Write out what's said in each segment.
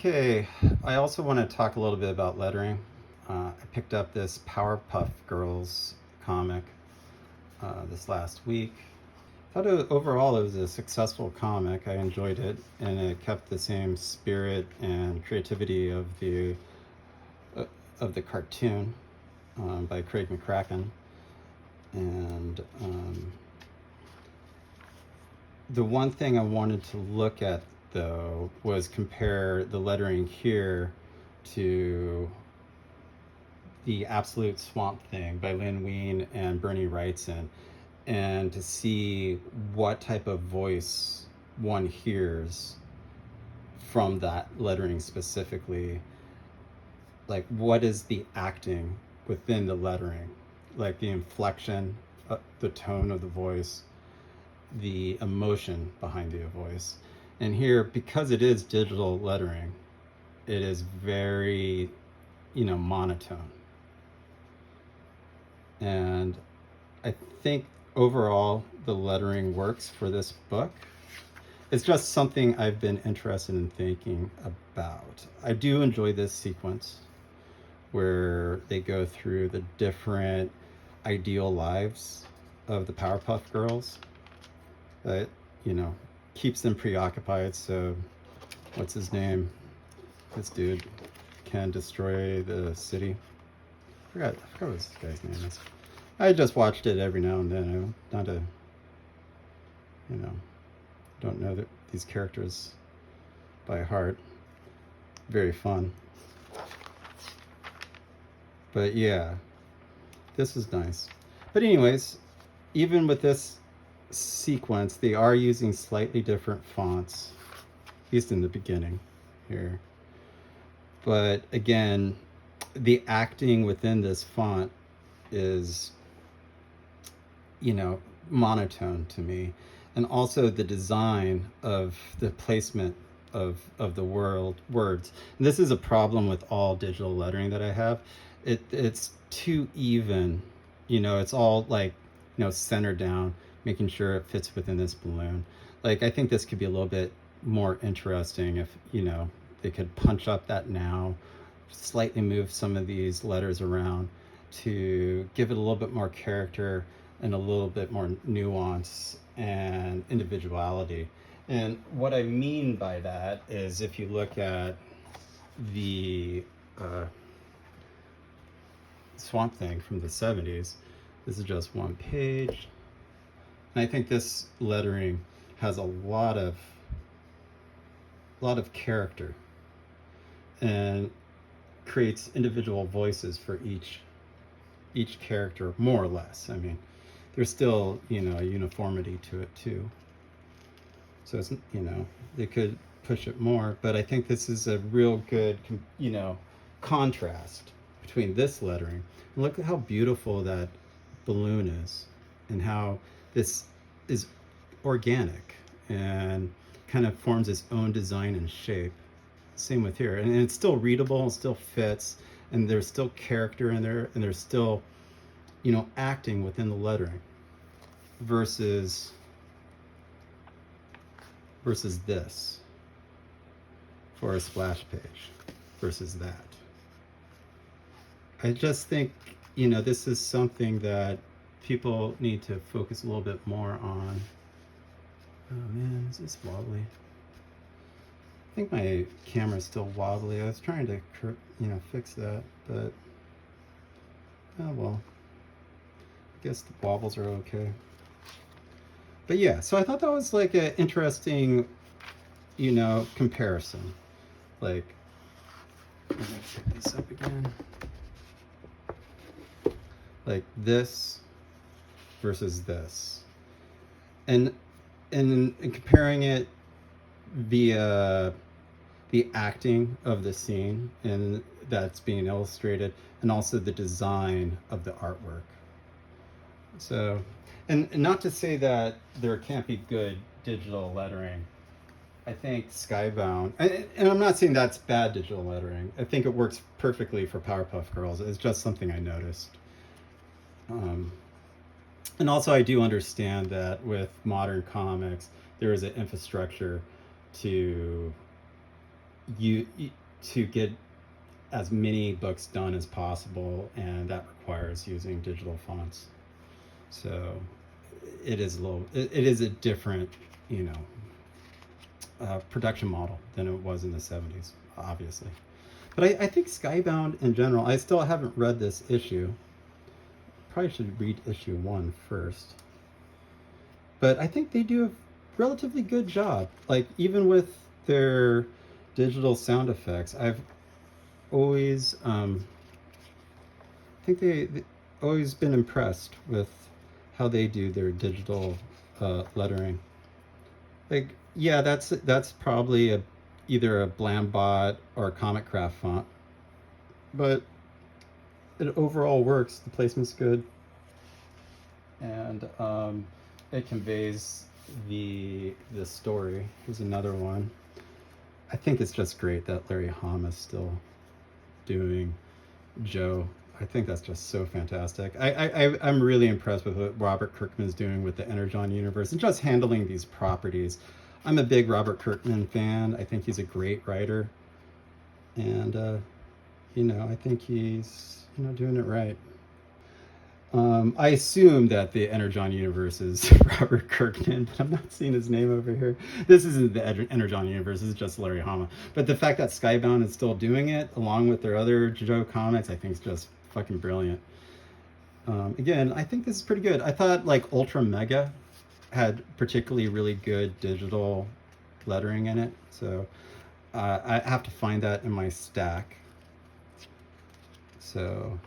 Okay, I also want to talk a little bit about lettering. I picked up this Powerpuff Girls comic this last week. Overall it was a successful comic. I enjoyed it, and it kept the same spirit and creativity uh, of the cartoon by Craig McCracken. And the one thing I wanted to look at though was compare the lettering here to The Absolute Swamp Thing by Lynn Wein and Bernie Wrightson, and to see what type of voice one hears from that lettering specifically. Like, what is the acting within the lettering? Like the inflection, the tone of the voice, the emotion behind the voice. And here, because it is digital lettering, it is very, monotone. And I think overall the lettering works for this book. It's just something I've been interested in thinking about. I do enjoy this sequence where they go through the different ideal lives of the Powerpuff Girls. That, you know, keeps them preoccupied. So, what's his name? This dude can destroy the city. I forgot what this guy's name is. I just watched it every now and then. I'm not a, you know, don't know these characters by heart. Very fun. But yeah, this is nice. But anyways, even with this sequence, they are using slightly different fonts, at least in the beginning here. But again, the acting within this font is, monotone to me. And also the design of the placement of the words. And this is a problem with all digital lettering that I have. It's too even. It's all like, centered down, making sure it fits within this balloon. Like, I think this could be a little bit more interesting if, they could punch up that now, slightly move some of these letters around to give it a little bit more character and a little bit more nuance and individuality. And what I mean by that is, if you look at the Swamp Thing from the 70s, this is just one page. And I think this lettering has a lot of character and creates individual voices for each character, more or less. I mean, there's still, a uniformity to it too. So it's, they could push it more, but I think this is a real good, contrast between this lettering. And look at how beautiful that balloon is, and how this is organic and kind of forms its own design and shape. Same with here, and it's still readable, it still fits, and there's still character in there, and there's still, acting within the lettering, versus this for a splash page, versus that. I just think, this is something that people need to focus a little bit more on. Oh man, is this wobbly? I think my camera's still wobbly. I was trying to, fix that, but oh well. I guess the wobbles are okay. But yeah, so I thought that was like an interesting, comparison. Like, I'm gonna pick this up again. Like this versus this, and comparing it via the acting of the scene and that's being illustrated, and also the design of the artwork. So, and not to say that there can't be good digital lettering. I think Skybound, and I'm not saying that's bad digital lettering. I think it works perfectly for Powerpuff Girls. It's just something I noticed. And also, I do understand that with modern comics, there is an infrastructure to to get as many books done as possible, and that requires using digital fonts. So it is it is a different, you know, production model than it was in the 70s, obviously. But I think Skybound in general, I still haven't read this issue. Probably should read issue 1 first. But I think they do a relatively good job. Like, even with their digital sound effects, I've always, I think they always been impressed with how they do their digital lettering. Like, yeah, that's probably either a Blambot or a Comic Craft font, but it overall works. The placement's good, and it conveys the story. Here's another one. I think it's just great that Larry Hama is still doing Joe. I think that's just so fantastic. I'm really impressed with what Robert Kirkman's doing with the Energon universe and just handling these properties. I'm a big Robert Kirkman fan. I think he's a great writer, and you know, I think he's, you know, doing it right. I assume that the Energon universe is Robert Kirkman, but I'm not seeing his name over here. This isn't the Energon universe, this is just Larry Hama. But the fact that Skybound is still doing it, along with their other Joe comics, I think is just fucking brilliant. Again, I think this is pretty good. I thought, like, Ultra Mega had particularly really good digital lettering in it, so I have to find that in my stack. So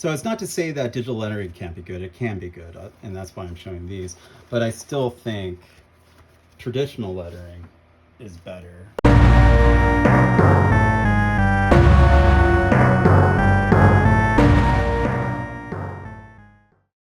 it's not to say that digital lettering can't be good. It can be good, and that's why I'm showing these. But I still think traditional lettering is better.